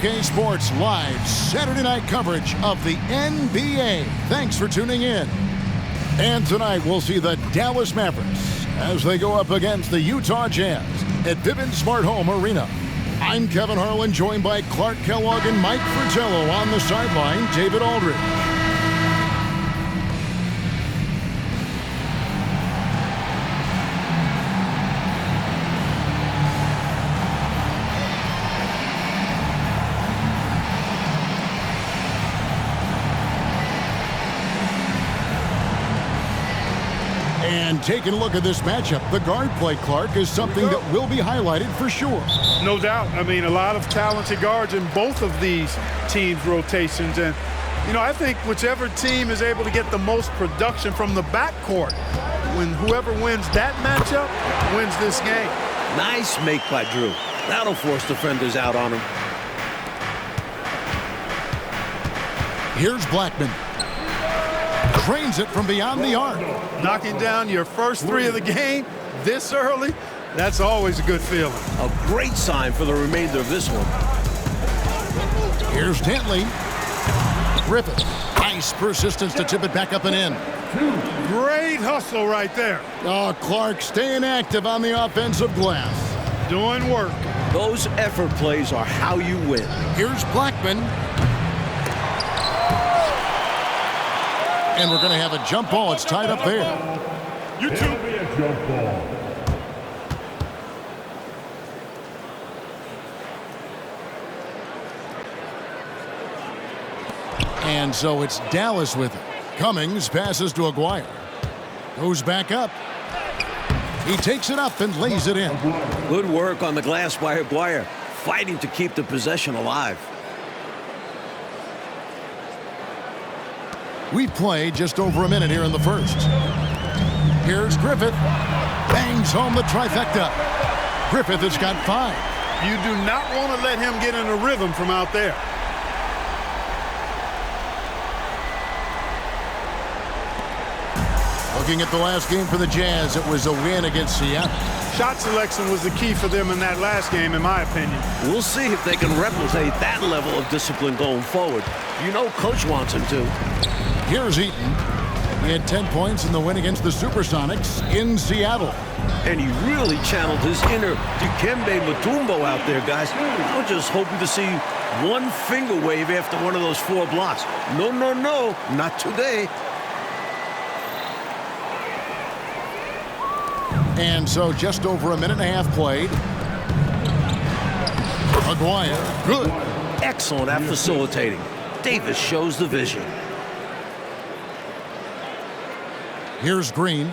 Sports live Saturday night coverage of the NBA. Thanks for tuning in. And tonight we'll see the Dallas Mavericks as they go up against the Utah Jazz at Vivint Smart Home Arena. I'm Kevin Harlan, joined by Clark Kellogg and Mike Fratello on the sideline, David Aldridge. And taking a look at this matchup, the guard play, Clark, is something that will be highlighted for sure. No doubt. I mean, a lot of talented guards in both of these teams' rotations. And, you know, I think whichever team is able to get the most production from the backcourt, when whoever wins that matchup wins this game. Nice make by Drew. That'll force defenders out on him. Here's Blackman. Trains it from beyond the arc. Knocking down your first three of the game this early, that's always a good feeling. A great sign for the remainder of this one. Here's Dantley. Griffith. Nice persistence to tip it back up and in. Great hustle right there. Oh, Clark staying active on the offensive glass. Doing work. Those effort plays are how you win. Here's Blackman. And we're going to have a jump ball. It's tied up there. You two. A jump ball. And so it's Dallas with it. Cummings passes to Aguirre. Goes back up. He takes it up and lays it in. Good work on the glass by Aguirre, fighting to keep the possession alive. We've played just over a minute here in the first. Here's Griffith. Bangs home the trifecta. Griffith has got 5. You do not want to let him get in a rhythm from out there. Looking at the last game for the Jazz, it was a win against Seattle. Shot selection was the key for them in that last game, in my opinion. We'll see if they can replicate that level of discipline going forward. You know Coach wants him to. Here's Eaton. He had 10 points in the win against the Supersonics in Seattle. And he really channeled his inner Dikembe Mutombo out there, guys. I'm just hoping to see one finger wave after one of those 4 blocks. No, no, no, not today. And so just over a minute and a half played. Aguirre, good. Excellent at facilitating. Davis shows the vision. Here's Green.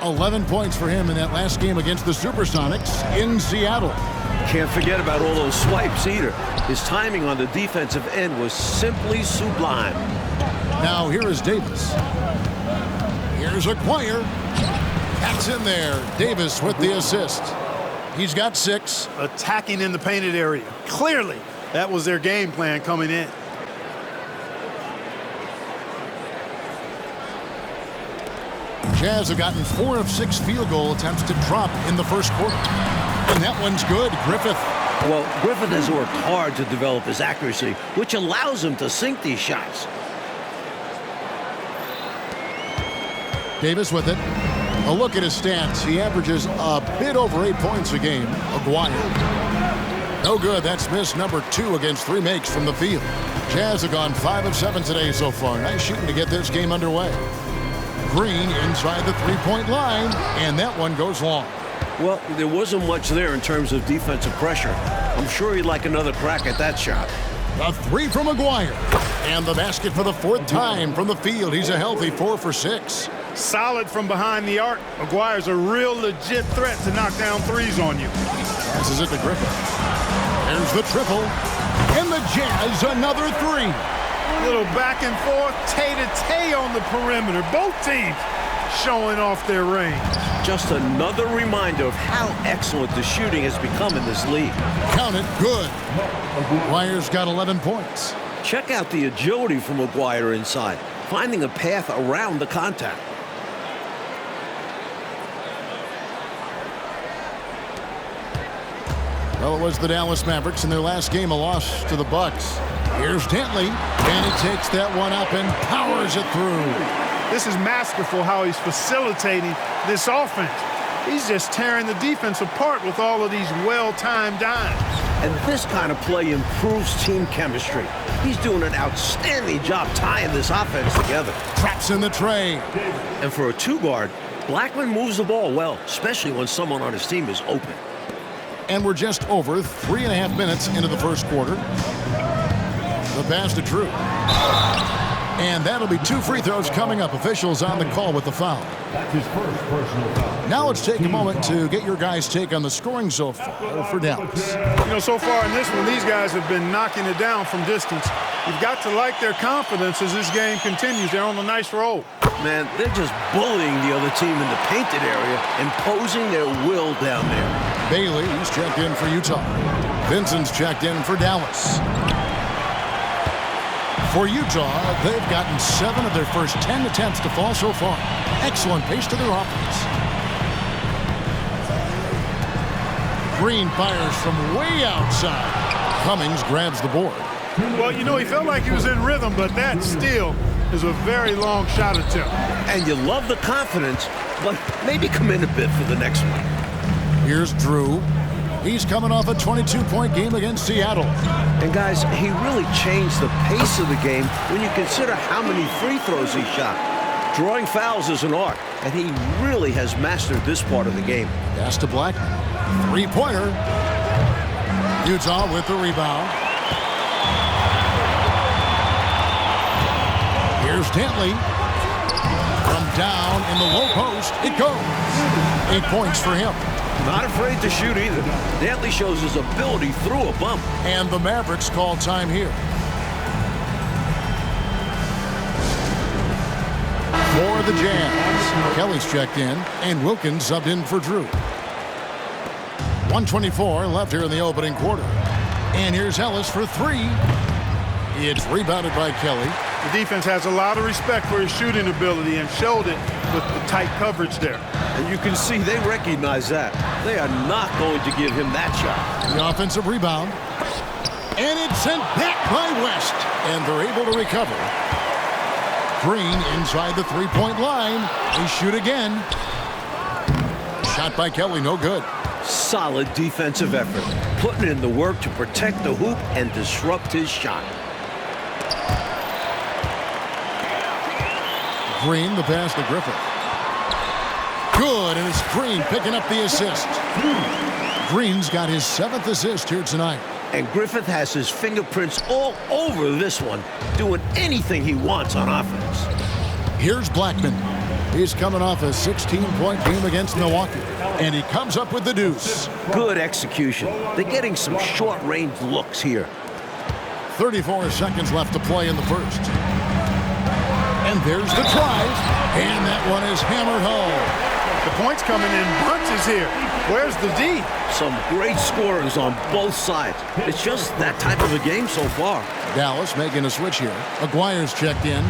11 points for him in that last game against the Supersonics in Seattle. Can't forget about all those swipes either. His timing on the defensive end was simply sublime. Now here is Davis. Here's Aguirre. That's in there. Davis with the assist. He's got 6. Attacking in the painted area. Clearly, that was their game plan coming in. Jazz have gotten 4 of 6 field goal attempts to drop in the first quarter. And that one's good. Griffith. Well, Griffith has worked hard to develop his accuracy, which allows him to sink these shots. Davis with it. A look at his stats. He averages a bit over 8 points a game. Aguirre. No good. That's miss number 2 against 3 makes from the field. Jazz have gone 5 of 7 today so far. Nice shooting to get this game underway. Green inside the 3-point line, and that one goes long. Well, there wasn't much there in terms of defensive pressure. I'm sure he'd like another crack at that shot. A 3 from Aguirre. And the basket for the 4th time from the field. He's a healthy 4 for 6. Solid from behind the arc. Aguirre's a real legit threat to knock down threes on you. Passes it to Griffith. There's the triple. And the Jazz another 3. A little back and forth, tay-to-tay on the perimeter. Both teams showing off their range. Just another reminder of how excellent the shooting has become in this league. Count it, good. Aguirre's got 11 points. Check out the agility from Aguirre inside, finding a path around the contact. Well, it was the Dallas Mavericks in their last game, a loss to the Bucks. Here's Dantley, and he takes that one up and powers it through. This is masterful how he's facilitating this offense. He's just tearing the defense apart with all of these well-timed dimes. And this kind of play improves team chemistry. He's doing an outstanding job tying this offense together. Traps in the trade. And for a two-guard, Blackman moves the ball well, especially when someone on his team is open. And we're just over 3.5 minutes into the first quarter. The pass to Drew. And that'll be 2 free throws coming up. Officials on the call with the foul. That's his first personal foul. Now let's take a moment to get your guys' take on the scoring so far for Dallas. You know, so far in this one, these guys have been knocking it down from distance. You've got to like their confidence as this game continues. They're on a nice roll. Man, they're just bullying the other team in the painted area, imposing their will down there. Bailey, he's checked in for Utah. Vincent's checked in for Dallas. For Utah, they've gotten 7 of their first 10 attempts to fall so far. Excellent pace to their offense. Green fires from way outside. Cummings grabs the board. Well, you know, he felt like he was in rhythm, but that still is a very long shot attempt. And you love the confidence, but maybe come in a bit for the next one. Here's Drew. He's coming off a 22-point game against Seattle. And guys, he really changed the pace of the game when you consider how many free throws he shot. Drawing fouls is an art, and he really has mastered this part of the game. Pass to Blackman. 3-pointer. Utah with the rebound. Here's Dantley. From down in the low post, it goes. 8 points for him. Not afraid to shoot either. Dantley shows his ability through a bump. And the Mavericks call time here. For the Jazz, Kelly's checked in, and Wilkins subbed in for Drew. 1:24 left here in the opening quarter. And here's Ellis for 3. It's rebounded by Kelly. The defense has a lot of respect for his shooting ability and showed it with the tight coverage there. And you can see they recognize that. They are not going to give him that shot. The offensive rebound. And it's sent back by West. And they're able to recover. Green inside the 3-point line. They shoot again. Shot by Kelly, no good. Solid defensive effort. Putting in the work to protect the hoop and disrupt his shot. Green, the pass to Griffith. Good, and it's Green picking up the assist. Green's got his 7th assist here tonight. And Griffith has his fingerprints all over this one, doing anything he wants on offense. Here's Blackman. He's coming off a 16-point game against Milwaukee, and he comes up with the deuce. Good execution. They're getting some short-range looks here. 34 seconds left to play in the first. And there's the drive, and that one is hammered home. The points coming in bunches here. Where's the D? Some great scorers on both sides. It's just that type of a game so far. Dallas making a switch here. Aguirre's checked in.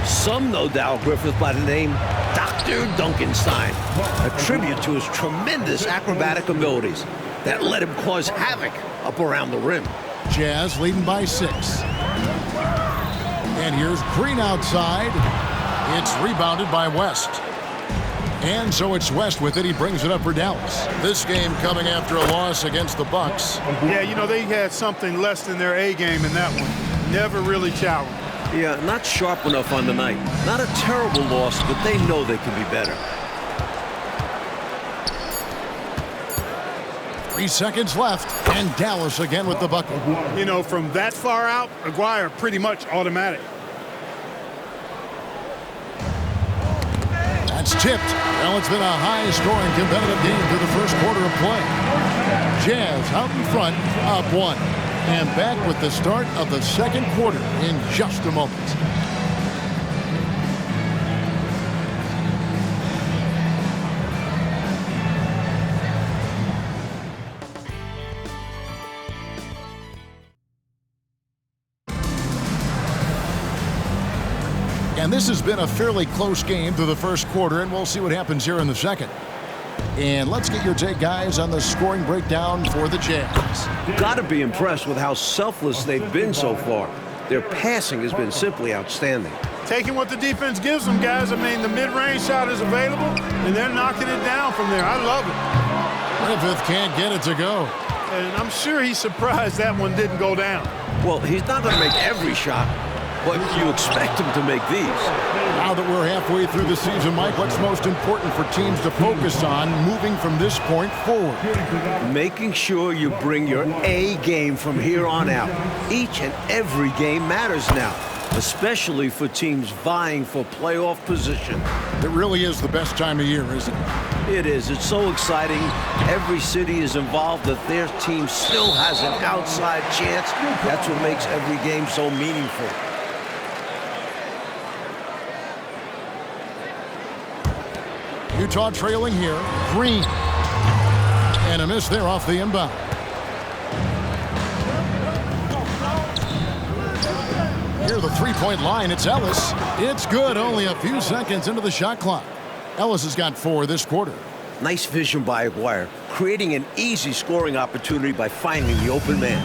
Some know Dow Griffith by the name Dr. Duncanstein, a tribute to his tremendous acrobatic abilities that let him cause havoc up around the rim. Jazz leading by 6. And here's Green outside. It's rebounded by West. And so it's West with it. He brings it up for Dallas. This game coming after a loss against the Bucks. Yeah, you know, they had something less than their A game in that one. Never really challenged. Yeah, not sharp enough on the night. Not a terrible loss, but they know they can be better. 3 seconds left, and Dallas again with the bucket. You know, from that far out, Aguirre pretty much automatic. That's tipped. Well, it's been a high-scoring competitive game through the first quarter of play. Jazz out in front, up 1. And back with the start of the second quarter in just a moment. And this has been a fairly close game through the first quarter, and we'll see what happens here in the second. And let's get your take, guys, on the scoring breakdown for the Jazz. Got to be impressed with how selfless they've been so far. Their passing has been simply outstanding. Taking what the defense gives them, guys. I mean, the mid-range shot is available, and they're knocking it down from there. I love it. Griffith can't get it to go. And I'm sure he's surprised that one didn't go down. Well, he's not going to make every shot, but you expect him to make these. Now that we're halfway through the season, Mike, what's most important for teams to focus on moving from this point forward? Making sure you bring your A game from here on out. Each and every game matters now, especially for teams vying for playoff position. It really is the best time of year, isn't it? It is. It's so exciting. Every city is involved that their team still has an outside chance. That's what makes every game so meaningful. Utah trailing here. Green. And a miss there off the inbound. Near the three-point line, it's Ellis. It's good, only a few seconds into the shot clock. Ellis has got 4 this quarter. Nice vision by Aguirre, creating an easy scoring opportunity by finding the open man.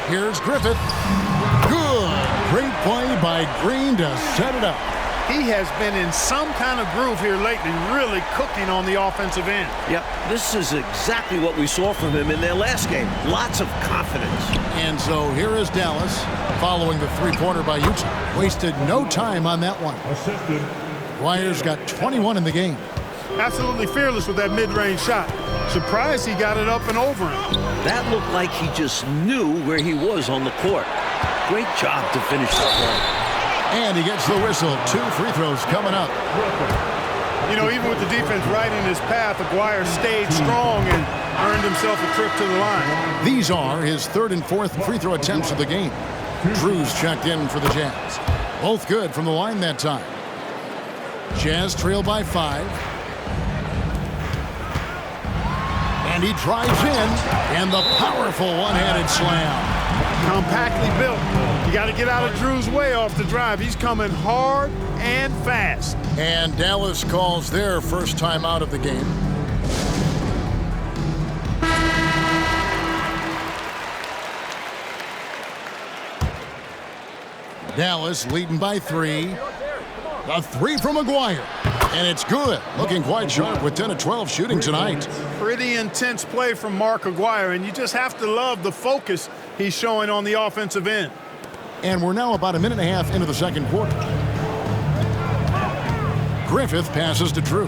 Here's Griffith. Good. Great play by Green to set it up. He has been in some kind of groove here lately, really cooking on the offensive end. Yep, this is exactly what we saw from him in their last game. Lots of confidence. And so here is Dallas following the three-pointer by Utah. Wasted no time on that one. Assisted. Dwyer's got 21 in the game. Absolutely fearless with that mid-range shot. Surprised he got it up and over him. That looked like he just knew where he was on the court. Great job to finish the play. And he gets the whistle. 2 free throws coming up. You know, even with the defense right in his path, Aguirre stayed strong and earned himself a trip to the line. These are his 3rd and 4th free throw attempts of the game. Drews checked in for the Jazz. Both good from the line that time. Jazz trail by 5. And he drives in. And the powerful one-handed slam. Compactly built. You got to get out of Drew's way off the drive. He's coming hard and fast. And Dallas calls their first time out of the game. Dallas leading by 3. A 3 from Aguirre. And it's good. Looking quite sharp with 10 of 12 shooting tonight. Pretty intense play from Mark Aguirre, and you just have to love the focus he's showing on the offensive end. And we're now about a minute and a half into the second quarter. Griffith passes to Drew.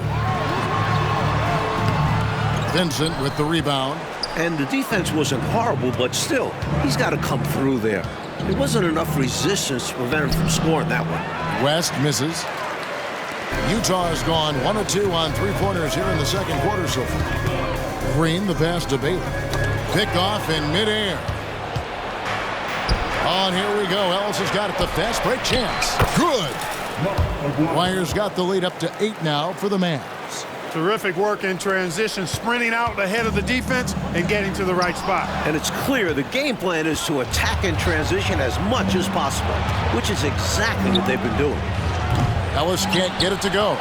Vincent with the rebound. And the defense wasn't horrible, but still, he's got to come through there. There wasn't enough resistance to prevent him from scoring that one. West misses. Utah has gone 1 of 2 on three-pointers here in the second quarter so far. Green, the pass to Baylor. Picked off in midair. On here we go. Ellis has got it. The fast break chance. Good. Dwyer's got the lead up to 8 now for the Mavs. Terrific work in transition, sprinting out ahead of the defense and getting to the right spot. And it's clear the game plan is to attack in transition as much as possible, which is exactly what they've been doing. Ellis can't get it to go.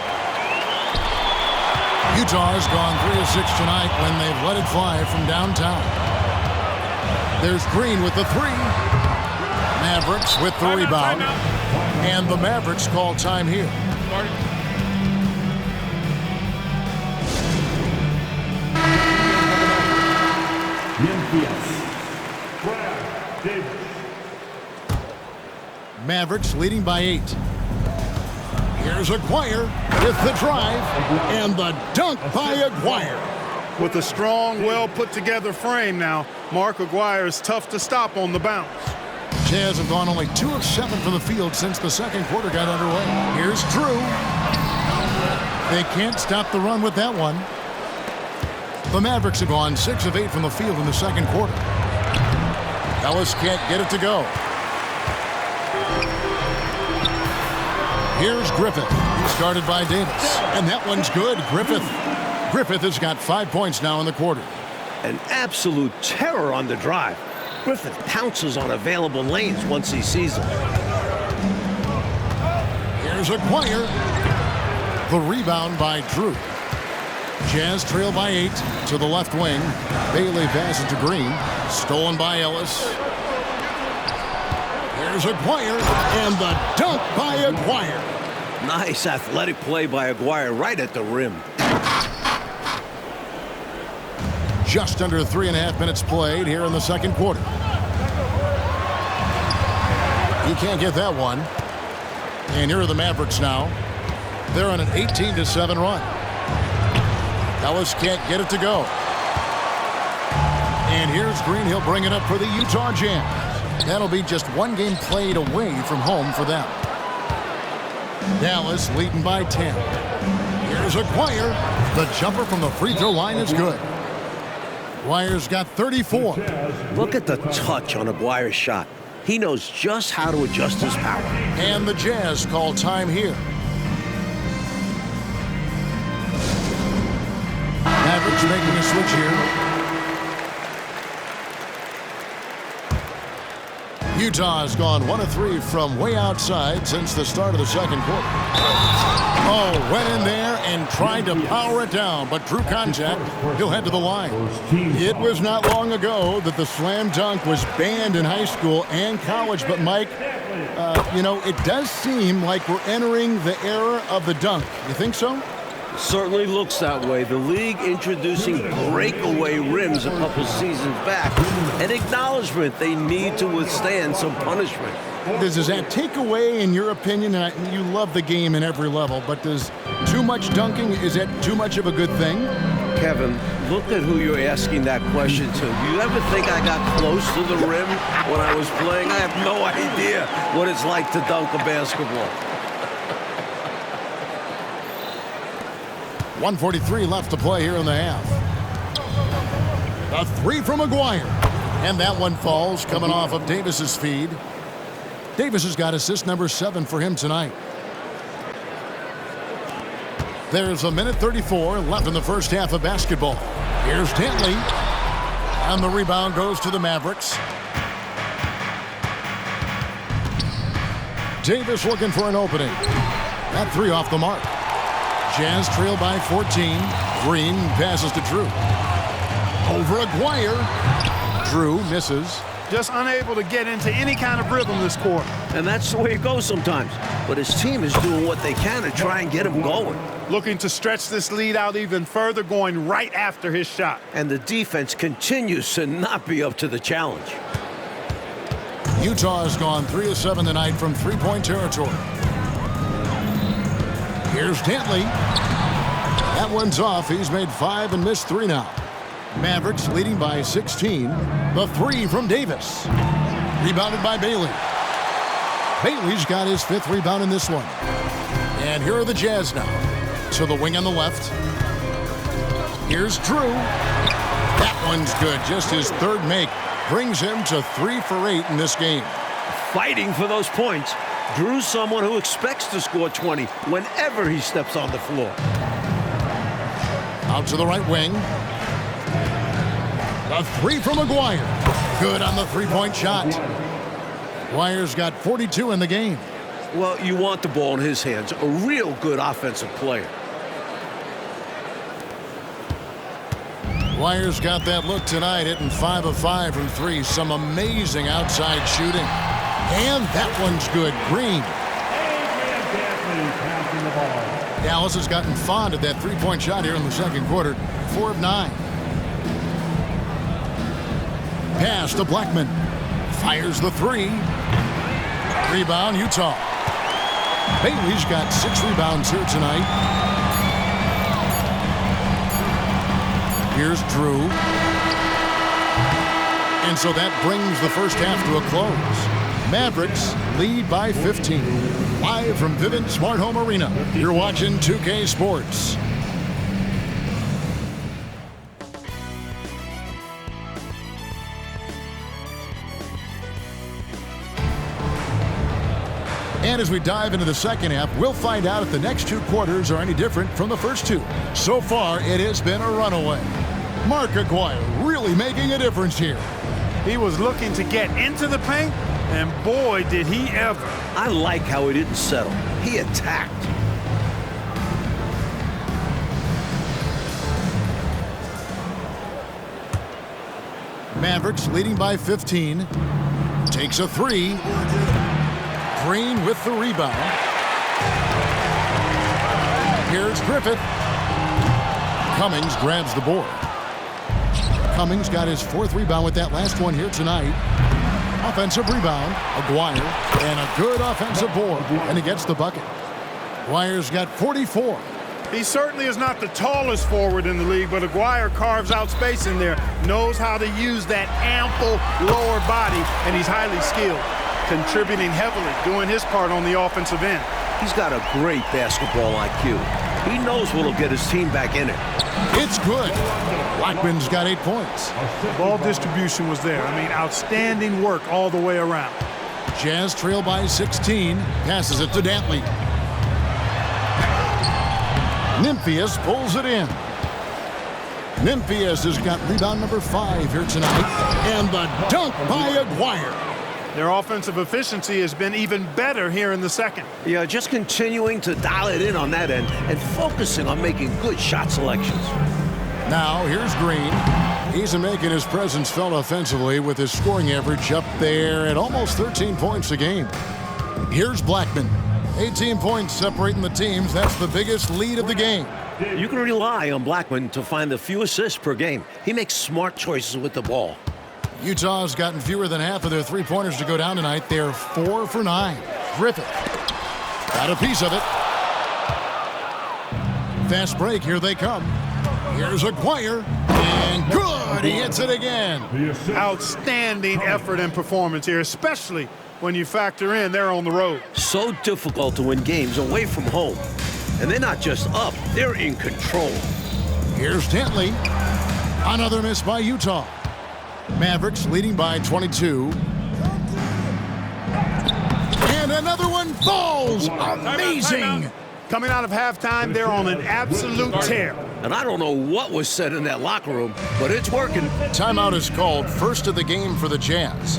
Utah has gone 3 of 6 tonight when they've let it fly from downtown. There's Green with the 3. Mavericks with the rebound. And the Mavericks call time here. Mavericks leading by 8. Here's Aguirre with the drive and the dunk by Aguirre. With a strong, well-put-together frame now, Mark Aguirre is tough to stop on the bounce. Jazz have gone only 2 of 7 from the field since the second quarter got underway. Here's Drew. They can't stop the run with that one. The Mavericks have gone 6 of 8 from the field in the second quarter. Ellis can't get it to go. Here's Griffith, started by Davis. And that one's good. Griffith has got 5 points now in the quarter. An absolute terror on the drive. Griffith pounces on available lanes once he sees them. Here's Aguirre. The rebound by Drew. Jazz trail by 8 to the left wing. Bailey passes to Green. Stolen by Ellis. There's Aguirre, and the dunk by Aguirre. Nice athletic play by Aguirre right at the rim. Just under 3.5 minutes played here in the second quarter. He can't get that one. And here are the Mavericks now. They're on an 18-7 run. Ellis can't get it to go. And here's Green. He'll bring it up for the Utah Jazz. That'll be just one game played away from home for them. Dallas leading by 10. Here's Aguirre. The jumper from the free throw line is good. Aguirre's got 34. Look at the touch on Aguirre's shot. He knows just how to adjust his power. And the Jazz call time here. Mavericks making a switch here. Utah has gone 1 of 3 from way outside since the start of the second quarter. Oh, went in there and tried to power it down, but drew contact. He'll head to the line. It was not long ago that the slam dunk was banned in high school and college, but Mike, you know, it does seem like we're entering the era of the dunk. You think so? Certainly looks that way. The league introducing breakaway rims a couple seasons back. An acknowledgement they need to withstand some punishment. Does that take away, in your opinion, and you love the game in every level, but does too much dunking, is that too much of a good thing? Kevin, look at who you're asking that question to. You ever think I got close to the rim when I was playing? I have no idea what it's like to dunk a basketball. 1:43 left to play here in the half. A 3 from Aguirre. And that one falls, coming off of Davis's feed. Davis has got assist number 7 for him tonight. There's a minute 34 left in the first half of basketball. Here's Dantley. And the rebound goes to the Mavericks. Davis looking for an opening. That 3 off the mark. Jazz trail by 14. Green passes to Drew. Over Aguirre. Drew misses. Just unable to get into any kind of rhythm this quarter. And that's the way it goes sometimes. But his team is doing what they can to try and get him going. Looking to stretch this lead out even further, going right after his shot. And the defense continues to not be up to the challenge. Utah has gone 3 of 7 tonight from three-point territory. Here's Dantley. That one's off. He's made 5 and missed 3 now. Mavericks leading by 16. The 3 from Davis. Rebounded by Bailey. Bailey's got his 5th rebound in this one. And here are the Jazz now. To the wing on the left. Here's Drew. That one's good. Just his 3rd make. Brings him to 3 for 8 in this game. Fighting for those points. Drew's someone who expects to score 20 whenever he steps on the floor. Out to the right wing. A 3 from Aguirre. Good on the 3-point shot. Aguirre's got 42 in the game. Well, you want the ball in his hands. A real good offensive player. Aguirre's got that look tonight, hitting 5 of 5 from 3. Some amazing outside shooting. And that one's good. Green. Dallas has gotten fond of that 3-point shot here in the second quarter. 4 of 9. Pass to Blackman. Fires the 3. Rebound, Utah. Bailey's got 6 rebounds here tonight. Here's Drew. And so that brings the first half to a close. Mavericks lead by 15. Live from Vivint Smart Home Arena, you're watching 2K Sports. And as we dive into the second half, we'll find out if the next 2 quarters are any different from the first 2. So far, it has been a runaway. Mark Aguirre really making a difference here. He was looking to get into the paint, and boy, did he ever. I like how he didn't settle. He attacked. Mavericks leading by 15. Takes a three. Green with the rebound. Here's Griffith. Cummings grabs the board. Cummings got his 4th rebound with that last one here tonight. Offensive rebound, Aguirre, and a good offensive board, and he gets the bucket. Aguirre's got 44. He certainly is not the tallest forward in the league, but Aguirre carves out space in there, knows how to use that ample lower body, and he's highly skilled, contributing heavily, doing his part on the offensive end. He's got a great basketball IQ. He knows what'll get his team back in it. It's good. Blackman's got 8 points. Ball distribution was there. I mean, outstanding work all the way around. Jazz trail by 16. Passes it to Dantley. Nymphius pulls it in. Nymphius has got rebound number 5 here tonight. And the dunk by Aguirre. Their offensive efficiency has been even better here in the second. Yeah, just continuing to dial it in on that end and focusing on making good shot selections. Now, here's Green. He's making his presence felt offensively with his scoring average up there at almost 13 points a game. Here's Blackman. 18 points separating the teams. That's the biggest lead of the game. You can rely on Blackman to find the few assists per game. He makes smart choices with the ball. Utah's gotten fewer than half of their three-pointers to go down tonight. They're 4 for 9. Griffith got a piece of it. Fast break. Here they come. Here's Aguirre. And good. He hits it again. Outstanding effort and performance here, especially when you factor in they're on the road. So difficult to win games away from home. And they're not just up, they're in control. Here's Dantley. Another miss by Utah. Mavericks leading by 22. And another one falls. Amazing. Coming out of halftime, they're on an absolute tear. And I don't know what was said in that locker room, but it's working. Timeout is called. First of the game for the Jazz.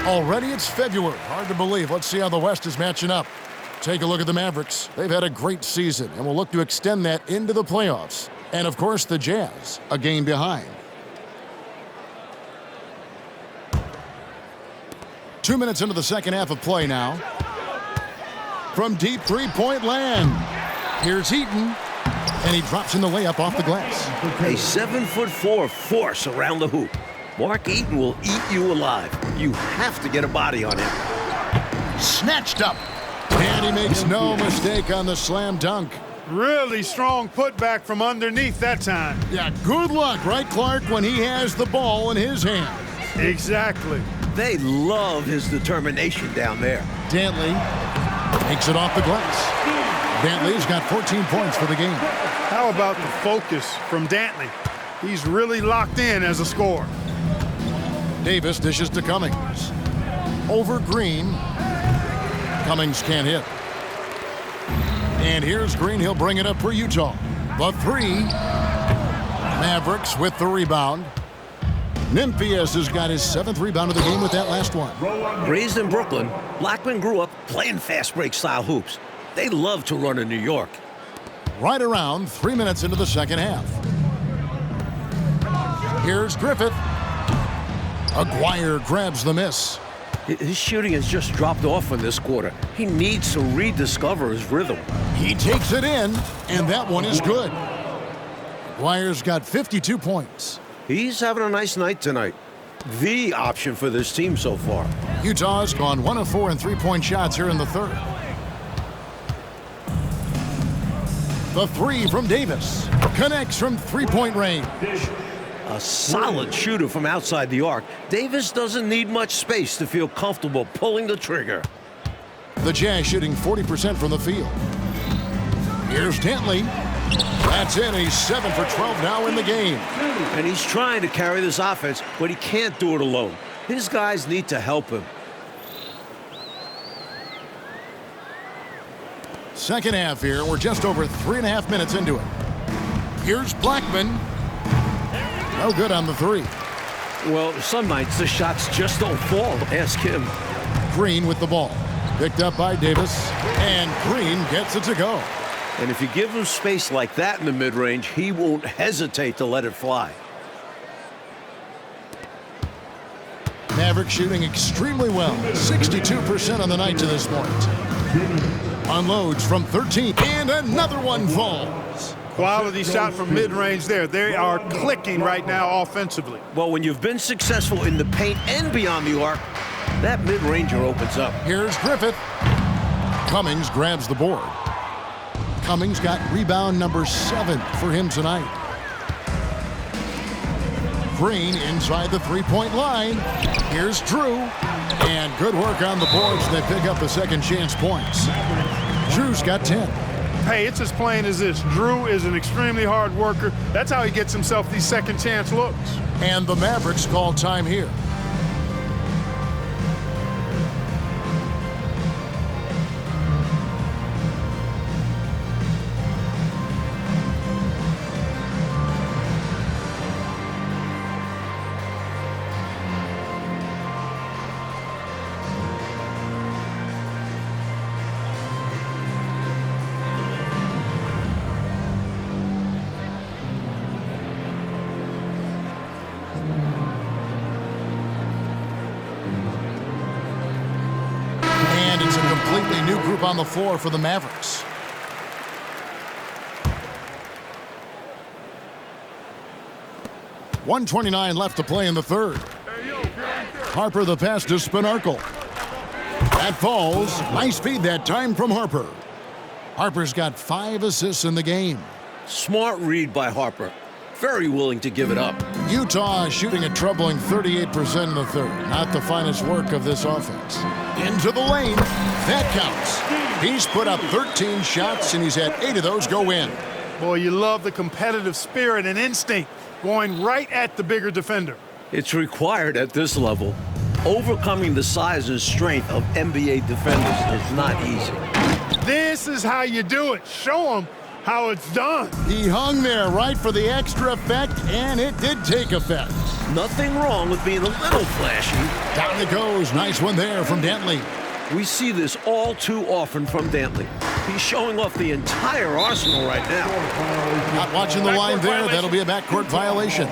Already it's February. Hard to believe. Let's see how the West is matching up. Take a look at the Mavericks. They've had a great season and will look to extend that into the playoffs. And, of course, the Jazz, a game behind. 2 minutes into the second half of play now. From deep three-point land. Here's Heaton. And he drops in the layup off the glass. A 7'4" force around the hoop. Mark Eaton will eat you alive. You have to get a body on him. Snatched up. And he makes no mistake on the slam dunk. Really strong putback from underneath that time. Yeah, good luck, right, Clark, when he has the ball in his hand. Exactly. They love his determination down there. Dantley takes it off the glass. Dantley's got 14 points for the game. How about the focus from Dantley? He's really locked in as a scorer. Davis dishes to Cummings. Over Green. Cummings can't hit. And here's Green. He'll bring it up for Utah. The three. Mavericks with the rebound. Nymphius has got his 7th rebound of the game with that last one. Raised in Brooklyn, Blackman grew up playing fast break style hoops. They love to run in New York. Right around 3 minutes into the second half. Here's Griffith. Aguirre grabs the miss. His shooting has just dropped off in this quarter. He needs to rediscover his rhythm. He takes it in, and that one is good. Aguirre's got 52 points. He's having a nice night tonight. The option for this team so far. Utah's gone 1 of 4 in three-point shots here in the third. The three from Davis. Connects from three-point range. A solid shooter from outside the arc. Davis doesn't need much space to feel comfortable pulling the trigger. The Jazz shooting 40% from the field. Here's Dantley. That's in. He's 7 for 12 now in the game. And he's trying to carry this offense, but he can't do it alone. His guys need to help him. Second half here. We're just over 3.5 minutes into it. Here's Blackman. No good on the three. Well, some nights the shots just don't fall. Ask him. Green with the ball. Picked up by Davis. And Green gets it to go. And if you give him space like that in the mid-range, he won't hesitate to let it fly. Mavericks shooting extremely well. 62% on the night to this point. Unloads from 13. And another one falls. Quality shot from mid-range there. They are clicking right now offensively. Well, when you've been successful in the paint and beyond the arc, that mid-ranger opens up. Here's Griffith. Cummings grabs the board. Cummings got rebound number 7 for him tonight. Green inside the three-point line. Here's Drew. And good work on the boards. They pick up the second chance points. Drew's got 10. Hey, it's as plain as this. Drew is an extremely hard worker. That's how he gets himself these second chance looks. And the Mavericks call time here. It's a completely new group on the floor for the Mavericks. .129 left to play in the third. Harper the pass to Spinarkle. That falls. Nice feed that time from Harper. Harper's got 5 assists in the game. Smart read by Harper. Very willing to give it up. Utah shooting a troubling 38% in the third. Not the finest work of this offense. Into the lane. That counts. He's put up 13 shots, and he's had 8 of those go in. Boy, you love the competitive spirit and instinct going right at the bigger defender. It's required at this level. Overcoming the size and strength of NBA defenders is not easy. This is how you do it. Show them how it's done. He hung there right for the extra effect, and it did take effect. Nothing wrong with being a little flashy. Down it goes. Nice one there from Dantley. We see this all too often from Dantley. He's showing off the entire arsenal right now. Not watching the line there. That'll be a backcourt violation.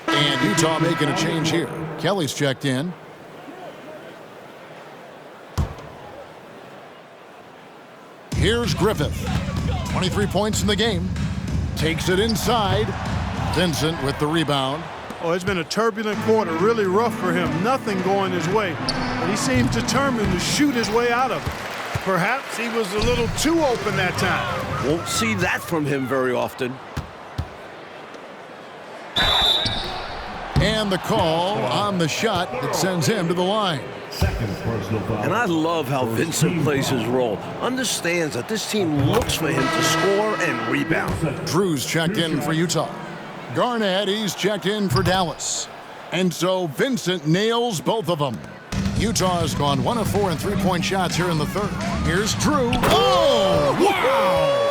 And Utah making a change here. Kelly's checked in. Here's Griffith. 23 points in the game. Takes it inside. Vincent with the rebound. Oh, it's been a turbulent quarter, really rough for him. Nothing going his way. But he seems determined to shoot his way out of it. Perhaps he was a little too open that time. Won't see that from him very often. And the call on the shot that sends him to the line. Second personal foul. And I love how Vincent plays his role. Understands that this team looks for him to score and rebound. Drew's checked in for Utah. Garnett, he's checked in for Dallas. And so Vincent nails both of them. Utah has gone 1 of 4 in three-point shots here in the third. Here's Drew. Oh, wow!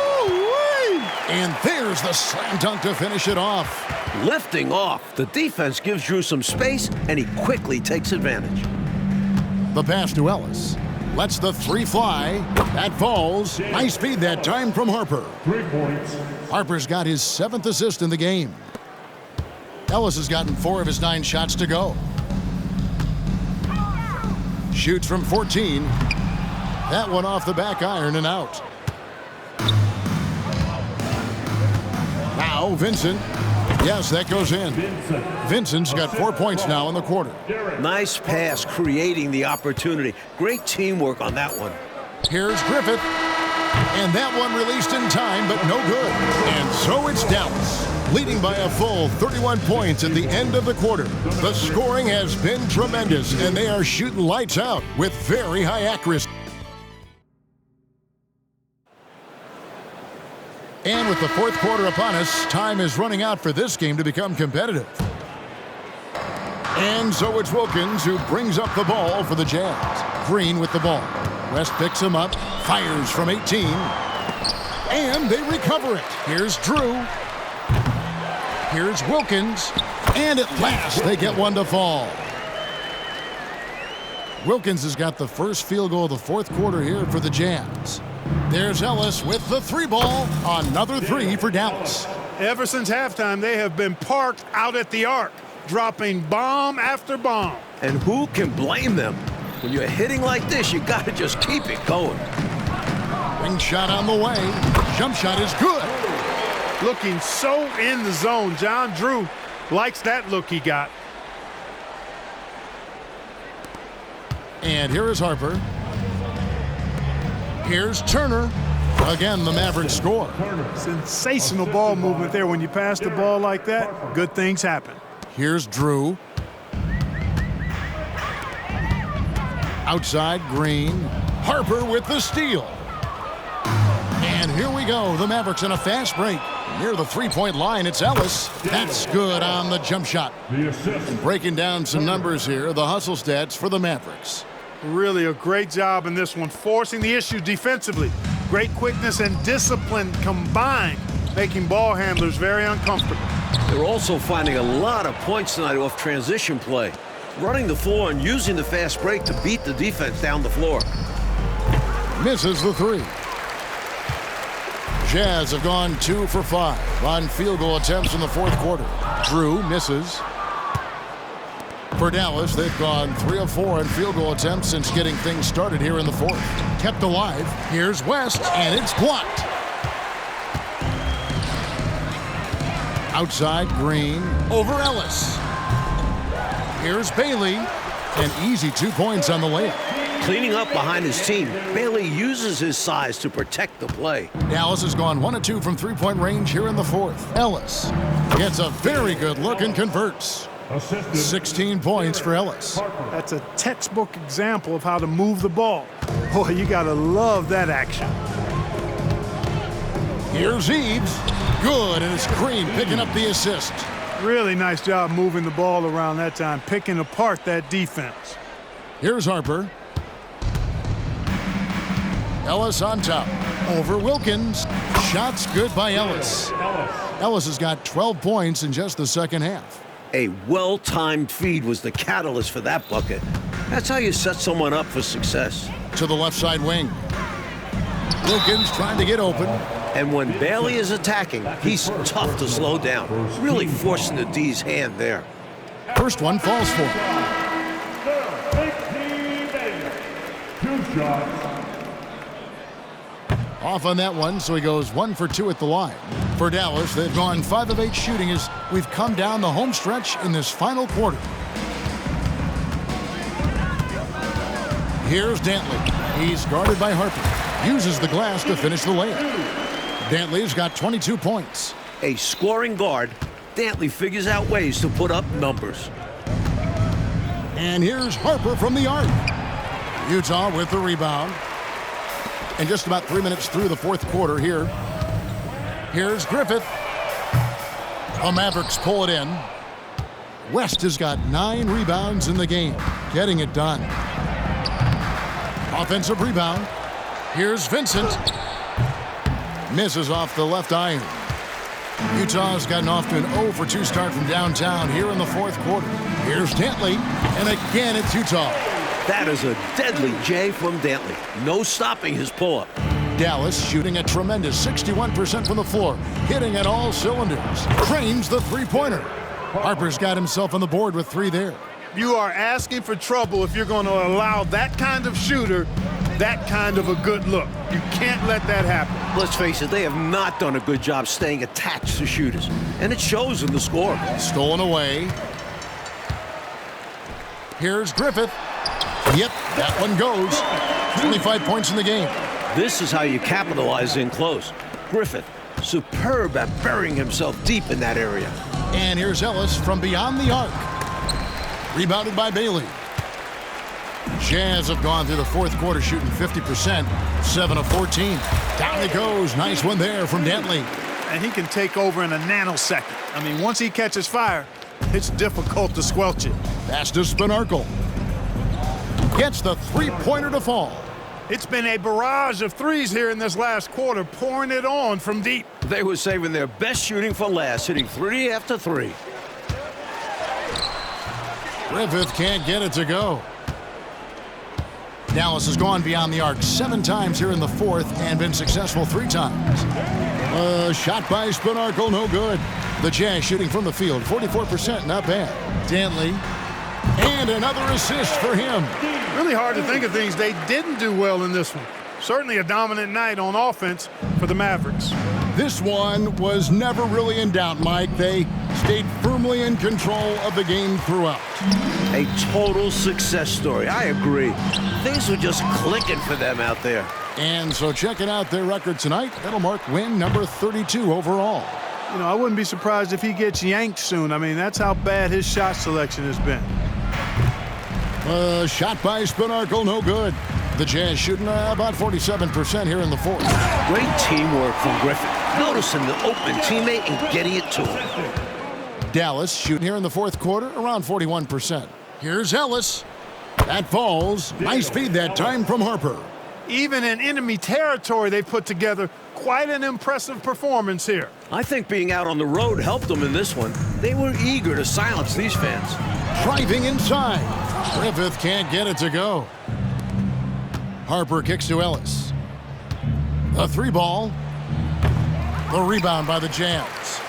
And there's the slam dunk to finish it off. Lifting off, the defense gives Drew some space, and he quickly takes advantage. The pass to Ellis. Lets the three fly. That falls. Nice feed that time from Harper. 3 points. Harper's got his 7th assist in the game. Ellis has gotten 4 of his 9 shots to go. Shoots from 14. That one off the back iron and out. Now Vincent. Yes, that goes in. Vincent's got 4 points now in the quarter. Nice pass, creating the opportunity. Great teamwork on that one. Here's Griffith. And that one released in time, but no good. And so it's Dallas, leading by a full 31 points at the end of the quarter. The scoring has been tremendous, and they are shooting lights out with very high accuracy. And with the fourth quarter upon us, time is running out for this game to become competitive. And so it's Wilkins who brings up the ball for the Jazz. Green with the ball. West picks him up, fires from 18, and they recover it. Here's Drew. Here's Wilkins, and at last they get one to fall. Wilkins has got the first field goal of the fourth quarter here for the Jazz. There's Ellis with the 3 ball. Another 3 for Dallas. Ever since halftime, they have been parked out at the arc, dropping bomb after bomb. And who can blame them? When you're hitting like this, you got to just keep it going. Ring shot on the way. Jump shot is good. Looking so in the zone. John Drew likes that look he got. And here is Harper. Here's Turner. Again, the Mavericks score. Sensational ball movement there. When you pass the ball like that, good things happen. Here's Drew. Outside, Green. Harper with the steal. And here we go. The Mavericks in a fast break. Near the three-point line, it's Ellis. That's good on the jump shot. Breaking down some numbers here, the hustle stats for the Mavericks. Really a great job in this one, forcing the issue defensively. Great quickness and discipline combined, making ball handlers very uncomfortable. They're also finding a lot of points tonight off transition play. Running the floor and using the fast break to beat the defense down the floor. Misses the three. Jazz have gone 2 for 5 on field goal attempts in the fourth quarter. Drew misses. For Dallas, they've gone 3 of 4 on field goal attempts since getting things started here in the fourth. Kept alive. Here's West, and it's blocked. Outside, Green. Over Ellis. Here's Bailey. An easy 2 points on the layup. Cleaning up behind his team, Bailey uses his size to protect the play. Dallas has gone 1 of 2 from three-point range here in the fourth. Ellis gets a very good look and converts. 16 points for Ellis. That's a textbook example of how to move the ball. Boy, you gotta love that action. Here's Eaves. Good, and it's Green picking up the assist. Really nice job moving the ball around that time, picking apart that defense. Here's Harper. Ellis on top. Over Wilkins. Shots good by Ellis. Ellis has got 12 points in just the second half. A well-timed feed was the catalyst for that bucket. That's how you set someone up for success. To the left side wing. Wilkins trying to get open. And when Bailey is attacking, he's tough to slow down. Really forcing the D's hand there. First one falls for him. 2 shots. Off on that one, so he goes 1 for 2 at the line. For Dallas, they've gone 5 of 8 shooting as we've come down the home stretch in this final quarter. Here's Dantley. He's guarded by Harper. Uses the glass to finish the layup. Dantley's got 22 points. A scoring guard, Dantley figures out ways to put up numbers. And here's Harper from the arc. Utah with the rebound. And just about 3 minutes through the fourth quarter here. Here's Griffith. The Mavericks pull it in. West has got 9 rebounds in the game, getting it done. Offensive rebound. Here's Vincent. Misses off the left iron. Utah's gotten off to an 0 for 2 start from downtown here in the fourth quarter. Here's Dantley, and again it's Utah. That is a deadly J from Dantley. No stopping his pull-up. Dallas shooting a tremendous 61% from the floor, hitting at all cylinders. Cranes the three-pointer. Harper's got himself on the board with 3 there. You are asking for trouble if you're going to allow that kind of shooter that kind of a good look. You can't let that happen. Let's face it, they have not done a good job staying attached to shooters, and it shows in the score. Stolen away. Here's Griffith. Yep, that one goes. 25 points in the game. This is how you capitalize in close. Griffith, superb at burying himself deep in that area. And here's Ellis from beyond the arc. Rebounded by Bailey. Jazz have gone through the fourth quarter shooting 50%, 7 of 14. Down it goes. Nice one there from Dantley. And he can take over in a nanosecond. I mean, once he catches fire, it's difficult to squelch it. Pass to Spinarkle. Gets the three-pointer to fall. It's been a barrage of threes here in this last quarter, pouring it on from deep. They were saving their best shooting for last, hitting 3 after 3. Griffith can't get it to go. Dallas has gone beyond the arc 7 times here in the fourth and been successful 3 times. Shot by Spinarkle, no good. The Jazz shooting from the field, 44%, not bad. Dantley, and another assist for him. Really hard to think of things they didn't do well in this one. Certainly a dominant night on offense for the Mavericks. This one was never really in doubt, Mike. They stayed firmly in control of the game throughout. A total success story. I agree. Things were just clicking for them out there. And so checking out their record tonight, that'll mark win number 32 overall. You know, I wouldn't be surprised if he gets yanked soon. I mean, that's how bad his shot selection has been. Shot by Spinarkle, no good. The Jazz shooting about 47% here in the fourth. Great teamwork from Griffin. Noticing the open teammate and getting it to him. Dallas shooting here in the fourth quarter around 41%. Here's Ellis. That falls. Nice feed that time from Harper. Even in enemy territory, they put together quite an impressive performance here. I think being out on the road helped them in this one. They were eager to silence these fans. Driving inside. Griffith can't get it to go. Harper kicks to Ellis. The 3-ball. The rebound by the Jazz.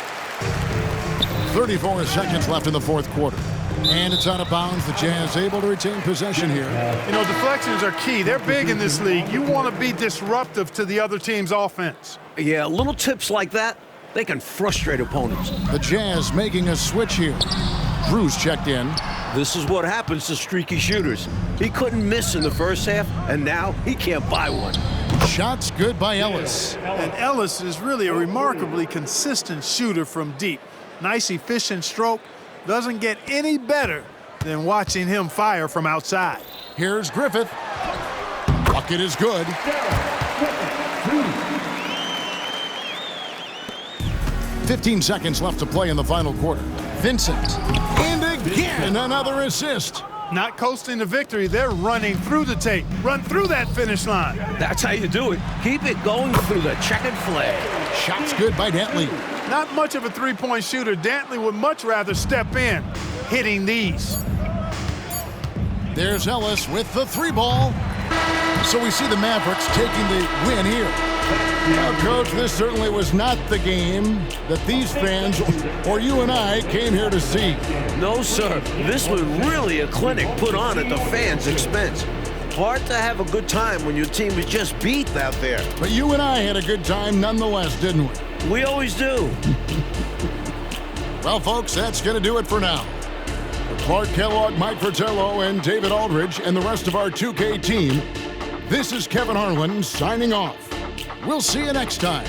34 seconds left in the fourth quarter. And it's out of bounds. The Jazz able to retain possession here. You know, deflections are key. They're big in this league. You want to be disruptive to the other team's offense. Yeah, little tips like that, they can frustrate opponents. The Jazz making a switch here. Cruz checked in. This is what happens to streaky shooters. He couldn't miss in the first half, and now he can't buy one. Shots good by Ellis. And Ellis is really a remarkably consistent shooter from deep. Nice, efficient stroke. Doesn't get any better than watching him fire from outside. Here's Griffith. Bucket is good. 15 seconds left to play in the final quarter. Vincent. And again, another assist. Not coasting to victory. They're running through the tape. Run through that finish line. That's how you do it. Keep it going through the checkered flag. Shots good by Dantley. Not much of a three-point shooter. Dantley would much rather step in, hitting these. There's Ellis with the 3-ball. So we see the Mavericks taking the win here. Now, Coach, this certainly was not the game that these fans or you and I came here to see. No, sir. This was really a clinic put on at the fans' expense. Hard to have a good time when your team is just beat out there. But you and I had a good time nonetheless, didn't we? We always do. Well, folks, that's going to do it for now. For Clark Kellogg, Mike Fratello, and David Aldridge, and the rest of our 2K team, this is Kevin Harlan signing off. We'll see you next time.